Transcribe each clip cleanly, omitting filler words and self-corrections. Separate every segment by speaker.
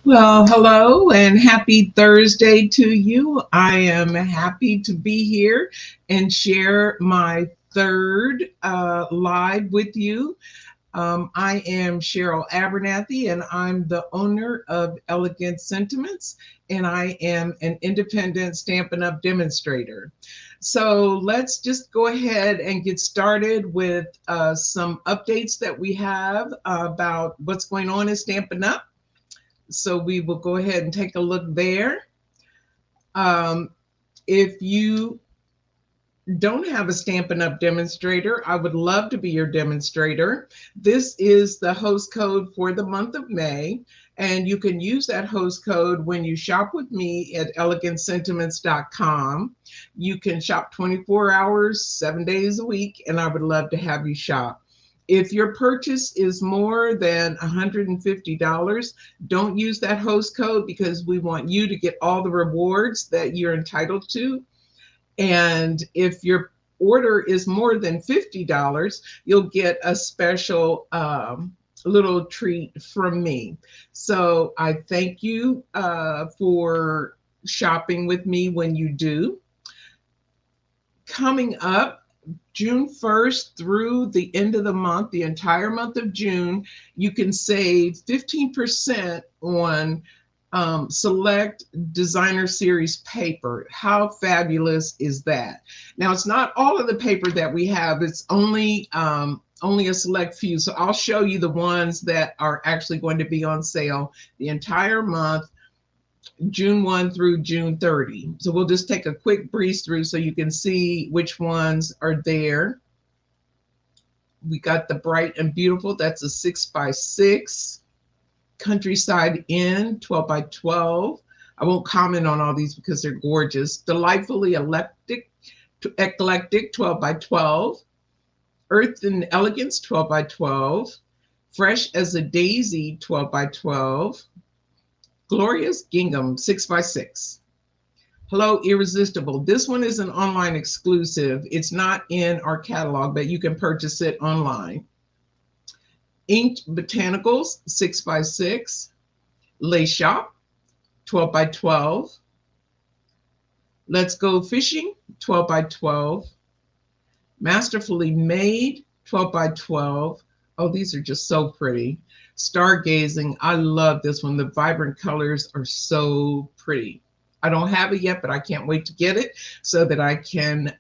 Speaker 1: Well, hello and happy Thursday to you. I am happy to be here and share my third live with you. I am Cheryl Abernathy, and I'm the owner of Elegant Sentiments, and I am an independent Stampin' Up! Demonstrator. So let's just go ahead and get started with some updates that we have about what's going on in Stampin' Up! So we will go ahead and take a look there. Um, if you don't have a Stampin' Up! Demonstrator, I would love to be your demonstrator. This is the host code for the month of May, and you can use that host code when you shop with me at elegantsentiments.com. You can shop 24 hours, 7 days a week, and I would love to have you shop. If your purchase is more than $150, don't use that host code because we want you to get all the rewards that you're entitled to. And if your order is more than $50, you'll get a special little treat from me. So I thank you for shopping with me when you do. Coming up, June 1st through the end of the month, the entire month of June, you can save 15% on select designer series paper. How fabulous is that? Now, it's not all of the paper that we have. It's only a select few. So I'll show you the ones that are actually going to be on sale the entire month, June 1 through June 30. So we'll just take a quick breeze through so you can see which ones are there. We got the Bright and Beautiful. That's a 6x6. Countryside Inn, 12 by 12. I won't comment on all these because they're gorgeous. Delightfully Eclectic, 12 by 12. Earth and Elegance, 12 by 12. Fresh as a Daisy, 12 by 12. Glorious Gingham, 6 by 6. Hello, Irresistible. This one is an online exclusive. It's not in our catalog, but you can purchase it online. Inked Botanicals, 6 by 6. Lace Shop, 12 by 12. Let's Go Fishing, 12 by 12. Masterfully Made, 12 by 12. Oh, these are just so pretty. Stargazing, I love this one. The vibrant colors are so pretty. I don't have it yet, but I can't wait to get it so that I can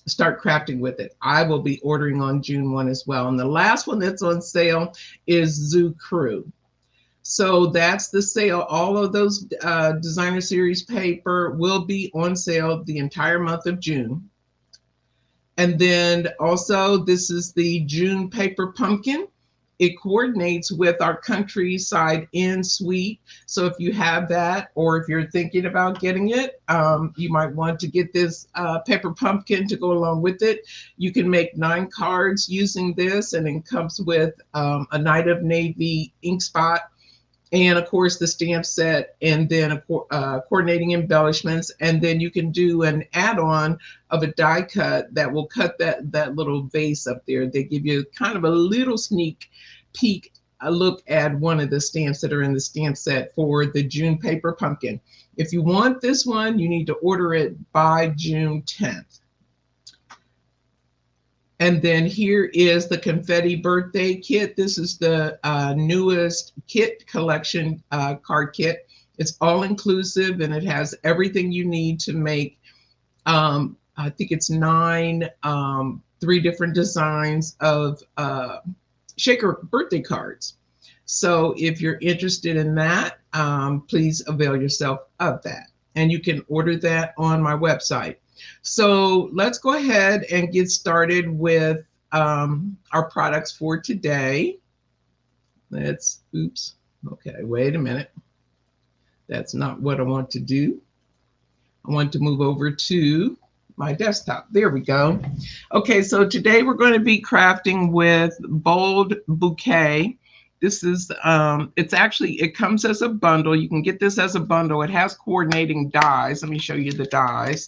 Speaker 1: start crafting with it. I will be ordering on June 1 as well. And the last one that's on sale is Zoo Crew. So that's the sale. All of those designer series paper will be on sale the entire month of June. And then also this is the June Paper Pumpkin. It coordinates with our Countryside Inn suite. So if you have that, or if you're thinking about getting it, you might want to get this paper pumpkin to go along with it. You can make 9 cards using this, and it comes with a Night of Navy ink spot, and of course the stamp set, and then coordinating embellishments. And then you can do an add-on of a die cut that will cut that little vase up there. They give you kind of a little sneak peek, a look at one of the stamps that are in the stamp set for the June Paper Pumpkin. If you want this one, you need to order it by June 10th. And then here is the Confetti Birthday Kit. This is the newest kit collection card kit. It's all inclusive, and it has everything you need to make, I think it's 9, 3 different designs of shaker birthday cards. So if you're interested in that, please avail yourself of that. And you can order that on my website. So let's go ahead and get started with our products for today. Oops, okay, wait a minute. That's not what I want to do. I want to move over to my desktop. There we go. Okay, so today we're going to be crafting with Bold Bouquet. This is, it comes as a bundle. You can get this as a bundle. It has coordinating dies. Let me show you the dies.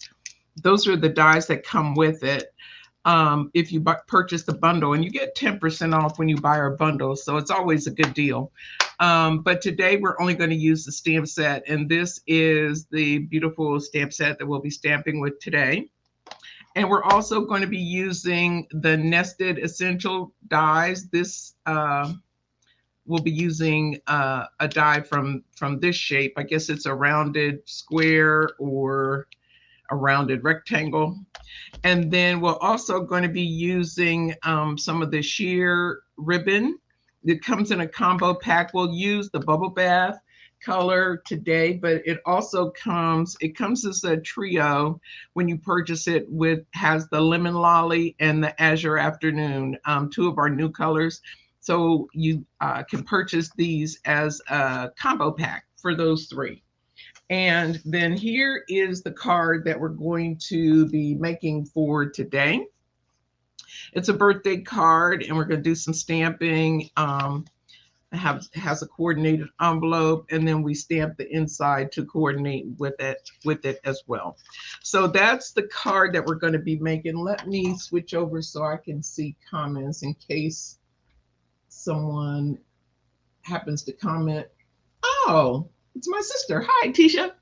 Speaker 1: Those are the dies that come with it if you purchase the bundle, and you get 10% off when you buy our bundle. So it's always a good deal. But today we're only going to use the stamp set, and this is the beautiful stamp set that we'll be stamping with today. And we're also going to be using the nested essential dies. This we'll be using a die from this shape. I guess it's a rounded square or a rounded rectangle. And then we're also going to be using some of the sheer ribbon. It comes in a combo pack. We'll use the Bubble Bath color today, but it also comes as a trio when you purchase it, has the Lemon Lolly and the Azure Afternoon, two of our new colors. So you can purchase these as a combo pack for those three. And then here is the card that we're going to be making for today. It's a birthday card, and we're going to do some stamping. Has a coordinated envelope, and then we stamp the inside to coordinate with it as well. So that's the card that we're going to be making. Let me switch over so I can see comments in case someone happens to comment. Oh, it's my sister. Hi, Tisha.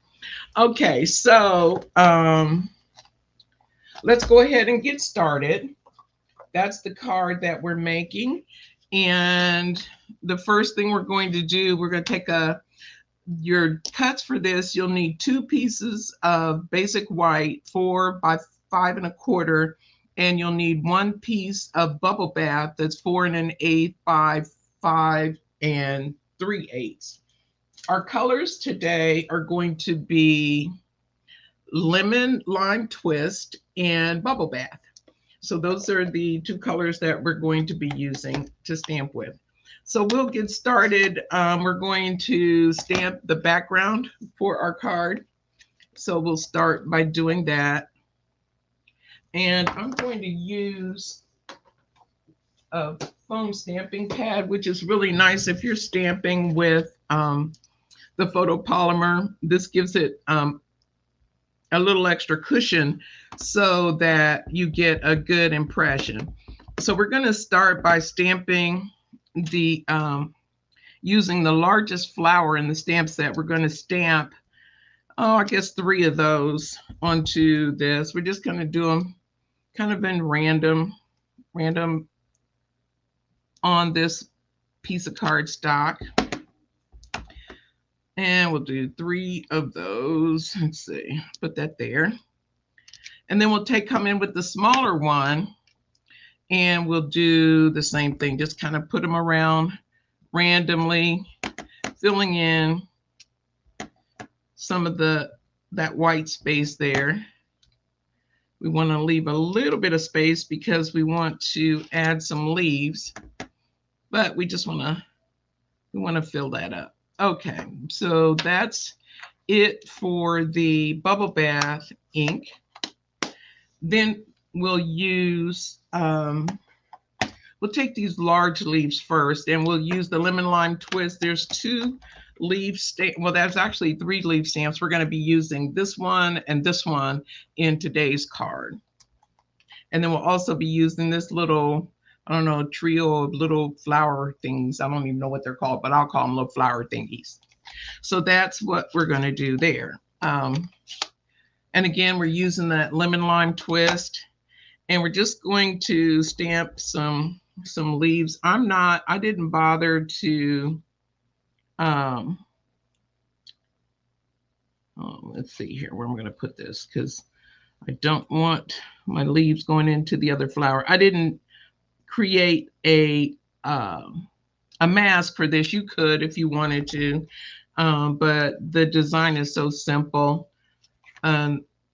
Speaker 1: Okay, so let's go ahead and get started. That's the card that we're making. And the first thing we're going to do, we're going to take your cuts for this. You'll need 2 pieces of basic white, 4 by 5 1/4, and you'll need 1 piece of Bubble Bath that's 4 1/8 by 5 3/8. Our colors today are going to be Lemon Lime Twist and Bubble Bath. So those are the 2 colors that we're going to be using to stamp with. So we'll get started. We're going to stamp the background for our card. So we'll start by doing that. And I'm going to use a foam stamping pad, which is really nice if you're stamping with the photopolymer. This gives it a little extra cushion so that you get a good impression. So we're going to start by stamping the using the largest flower in the stamp set. We're going to stamp, I guess 3 of those onto this. We're just going to do them kind of in random on this piece of cardstock. And we'll do 3 of those. Let's see, put that there. And then we'll come in with the smaller one, and we'll do the same thing. Just kind of put them around randomly, filling in some of that white space there. We want to leave a little bit of space because we want to add some leaves, but we want to fill that up. Okay, so that's it for the Bubble Bath ink. Then we'll use, we'll take these large leaves first, and we'll use the Lemon Lime Twist. There's 2 leaf stamps. Well, that's actually 3 leaf stamps. We're going to be using this one and this one in today's card. And then we'll also be using this little, I don't know, trio of little flower things. I don't even know what they're called, but I'll call them little flower thingies. So that's what we're going to do there. And again, we're using that Lemon Lime Twist, and we're just going to stamp some leaves. I didn't bother to, let's see here where I'm going to put this, because I don't want my leaves going into the other flower. I didn't create a mask for this. You could if you wanted to, but the design is so simple.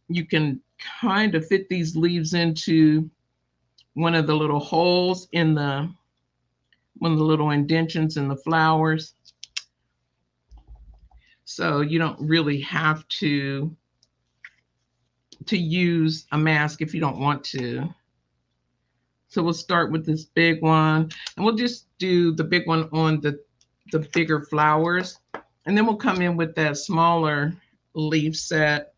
Speaker 1: You can kind of fit these leaves into one of the little holes in one of the little indentions in the flowers. So you don't really have to use a mask if you don't want to. So we'll start with this big one, and we'll just do the big one on the bigger flowers. And then we'll come in with that smaller leaf set,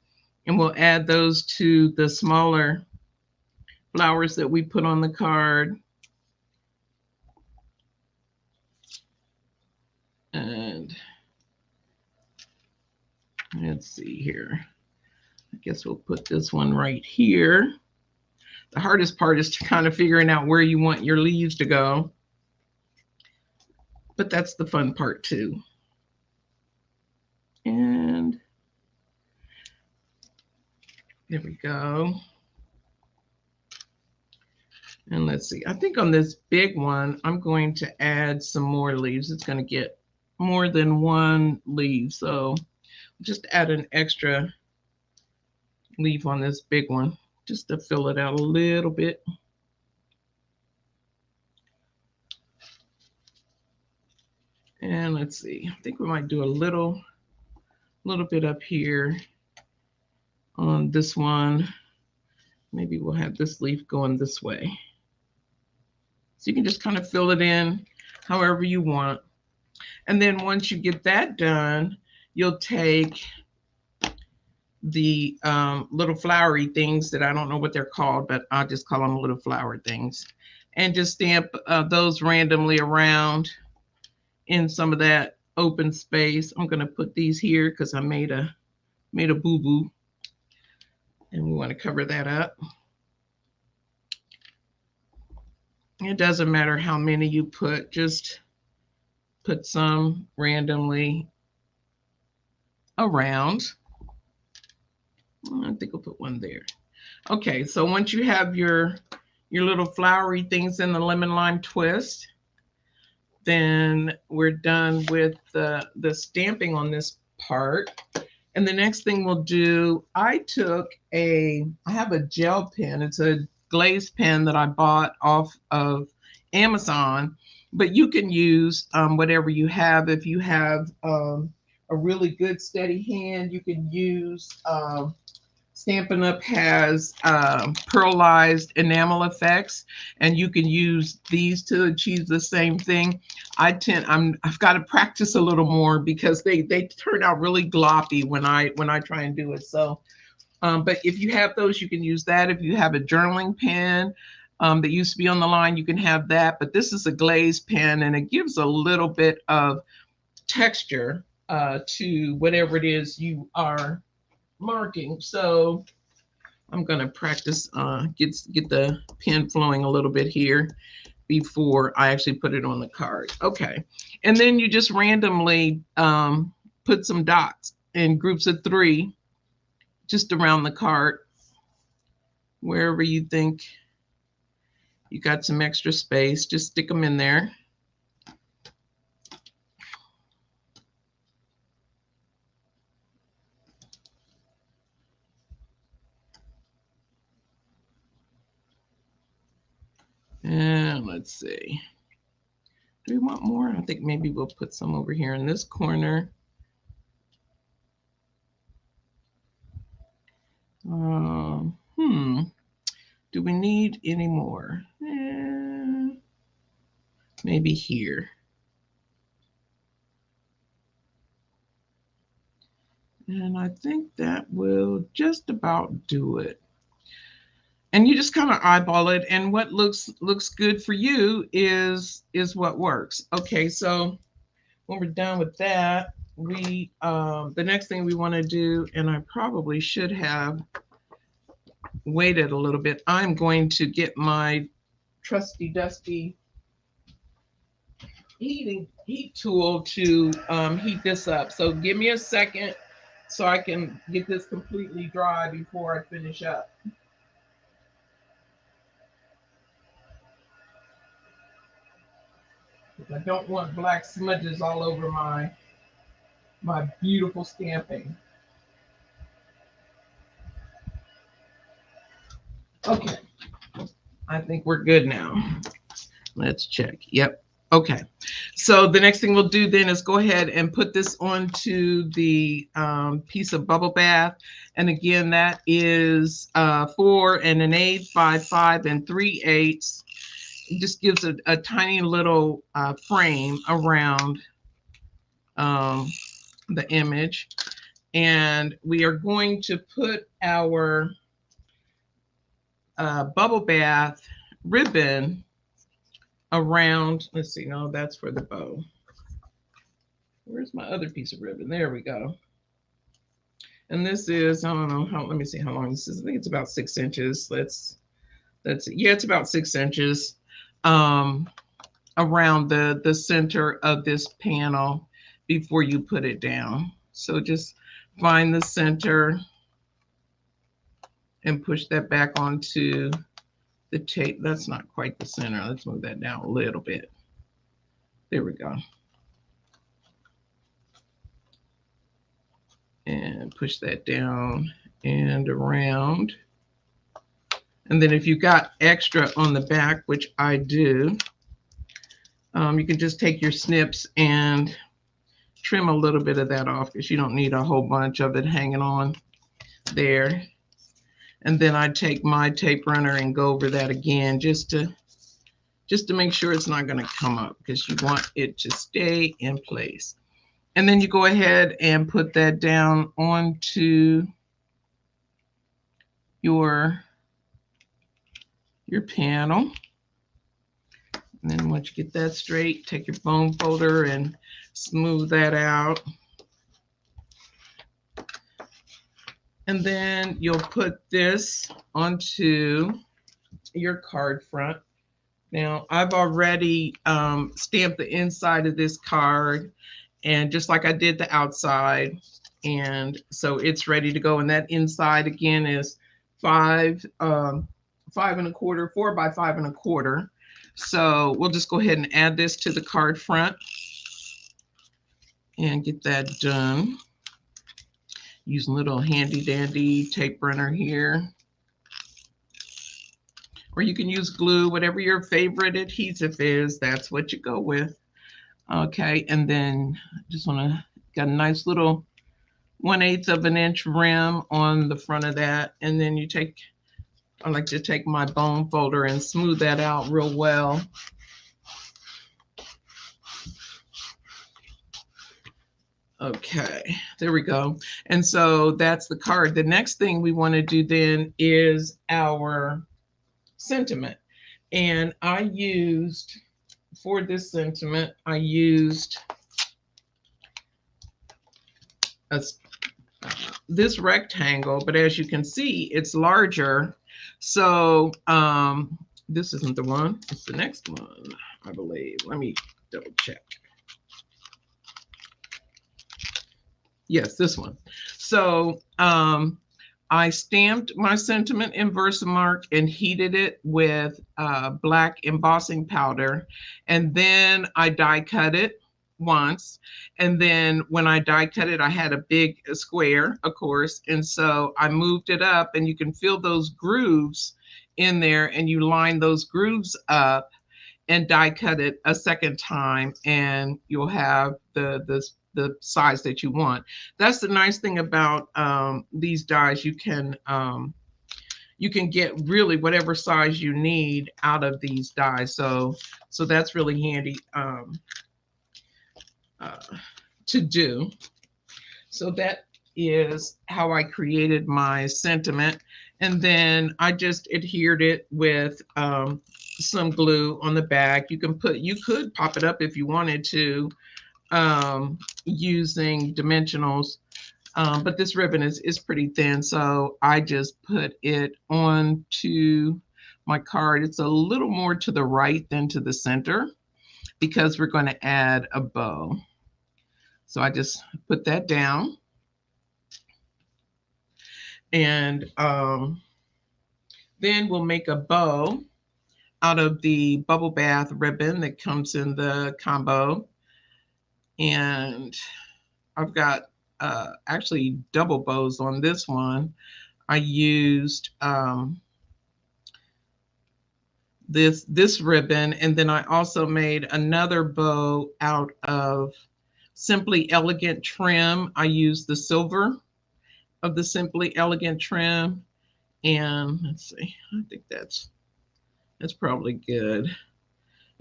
Speaker 1: and we'll add those to the smaller flowers that we put on the card. And let's see here. I guess we'll put this one right here. The hardest part is to kind of figuring out where you want your leaves to go. But that's the fun part too. And there we go. And let's see, I think on this big one, I'm going to add some more leaves. It's going to get more than one leaf. So just add an extra leaf on this big one, just to fill it out a little bit. And let's see, I think we might do a little bit up here on this one. Maybe we'll have this leaf going this way. So you can just kind of fill it in however you want. And then once you get that done, you'll take the little flowery things that I don't know what they're called, but I'll just call them little flower things, and just stamp those randomly around in some of that open space. I'm going to put these here because I made a boo-boo, and we want to cover that up. It doesn't matter how many you put, just put some randomly around. I think I'll put one there. Okay, so once you have your little flowery things in the lemon lime twist, then we're done with the stamping on this part. And the next thing we'll do, I have a gel pen. It's a glaze pen that I bought off of Amazon, but you can use whatever you have. If you have a really good steady hand, you can use Stampin' Up has pearlized enamel effects, and you can use these to achieve the same thing. I've got to practice a little more because they turn out really gloppy when I try and do it. So, but if you have those, you can use that. If you have a journaling pen that used to be on the line, you can have that. But this is a glaze pen, and it gives a little bit of texture to whatever it is you are marking. So I'm going to practice get the pen flowing a little bit here before I actually put it on the card. Okay, and then you just randomly put some dots in groups of 3 just around the card, wherever you think you got some extra space. Just stick them in there. And let's see, do we want more? I think maybe we'll put some over here in this corner. Do we need any more? Maybe here. And I think that will just about do it. And you just kind of eyeball it, and what looks good for you is what works. Okay, so when we're done with that, we the next thing we want to do, and I probably should have waited a little bit, I'm going to get my trusty dusty heat tool to heat this up. So give me a second so I can get this completely dry before I finish up. I don't want black smudges all over my beautiful stamping. Okay, I think we're good now. Let's check. Yep. Okay, so the next thing we'll do then is go ahead and put this onto the piece of bubble bath. And again, that is 4 1/8 by 5 3/8. It just gives a tiny little frame around the image. And we are going to put our bubble bath ribbon around, let's see, no, that's for the bow. Where's my other piece of ribbon? There we go. And this is, I don't know how, let me see how long this is. I think it's about 6 inches. Yeah, it's about 6 inches around the center of this panel before you put it down. So just find the center and push that back onto the tape. That's not quite the center. Let's move that down a little bit. There we go. And push that down and around. And then if you got extra on the back, which I do, you can just take your snips and trim a little bit of that off because you don't need a whole bunch of it hanging on there. And then I take my tape runner and go over that again just to make sure it's not going to come up, because you want it to stay in place. And then you go ahead and put that down onto your panel. And then once you get that straight, take your bone folder and smooth that out. And then you'll put this onto your card front. Now, I've already stamped the inside of this card, and just like I did the outside. And so it's ready to go. And that inside again is 5 1/4, 4 by 5 1/4. So we'll just go ahead and add this to the card front and get that done. Using a little handy dandy tape runner here. Or you can use glue, whatever your favorite adhesive is, that's what you go with. Okay, and then just want to got a nice little 1/8 of an inch rim on the front of that. And then you take, I like to take my bone folder and smooth that out real well. Okay, there we go. And so that's the card. The next thing we want to do then is our sentiment. And I used, for this sentiment, I used this rectangle, but as you can see, it's larger. So this isn't the one, it's the next one, I believe. Let me double check. Yes, this one. So I stamped my sentiment in Versamark and heated it with black embossing powder. And then I die cut it once. And then when I die cut it, I had a big square, of course. And so I moved it up, and you can feel those grooves in there, and you line those grooves up and die cut it a second time, and you'll have the size that you want. That's the nice thing about these dies. You can get really whatever size you need out of these dies. So that's really handy to do. So that is how I created my sentiment. And then I just adhered it with some glue on the back. You could pop it up if you wanted to, using dimensionals, but this ribbon is pretty thin, so I just put it onto my card. It's a little more to the right than to the center because we're going to add a bow. So I just put that down, and then we'll make a bow out of the bubble bath ribbon that comes in the combo. And I've got actually double bows on this one. I used this ribbon, and then I also made another bow out of Simply Elegant trim. I used the silver of the Simply Elegant trim, and let's see, I think that's probably good.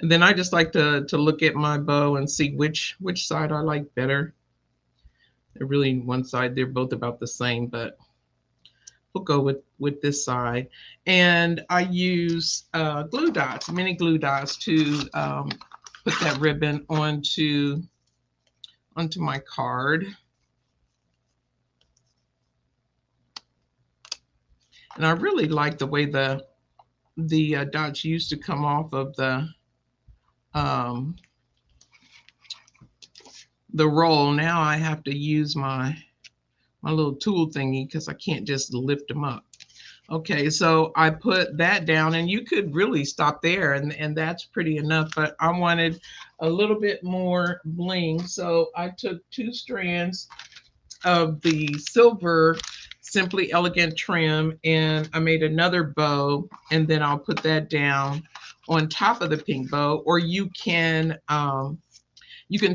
Speaker 1: And then I just like to look at my bow and see which side I like better. They're really one side, they're both about the same, but we'll go with this side. And I use glue dots, mini glue dots, to put that ribbon onto onto my card. And I really like the way the dots used to come off of um, the roll. Now I have to use my little tool thingy because I can't just lift them up. Okay, so I put that down, and you could really stop there, and that's pretty enough, but I wanted a little bit more bling. So I took 2 strands of the silver Simply Elegant trim, and I made another bow, and then I'll put that down on top of the pink bow, or you can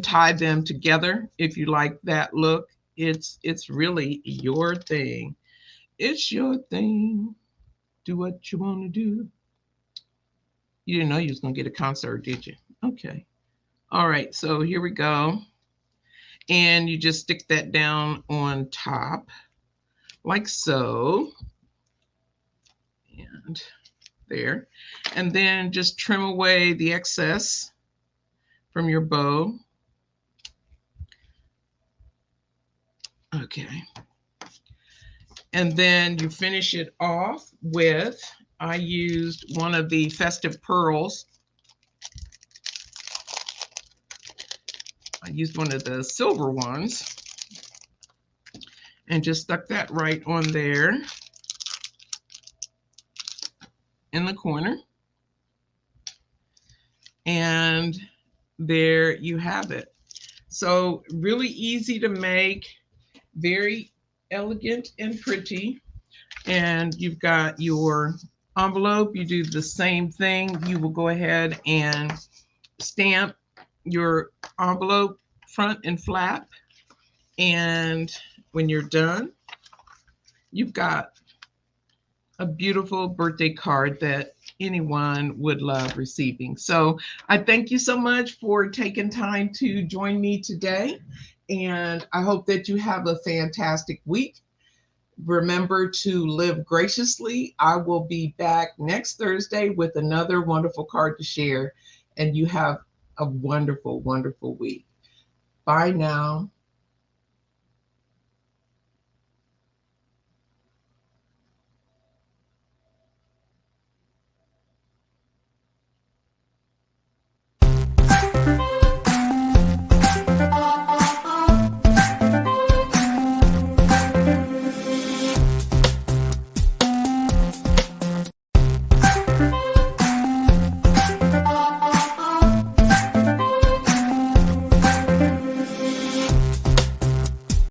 Speaker 1: tie them together if you like that look. It's really your thing. It's your thing. Do what you want to do. You didn't know you was going to get a concert, did you? Okay. All right. So here we go. And you just stick that down on top like so. And there. And then just trim away the excess from your bow. Okay. And then you finish it off with, I used one of the festive pearls. I used one of the silver ones and just stuck that right on there in the corner. And there you have it. So really easy to make, very elegant and pretty. And you've got your envelope. You do the same thing. You will go ahead and stamp your envelope front and flap. And when you're done, you've got a beautiful birthday card that anyone would love receiving. So I thank you so much for taking time to join me today. And I hope that you have a fantastic week. Remember to live graciously. I will be back next Thursday with another wonderful card to share. And you have a wonderful, wonderful week. Bye now.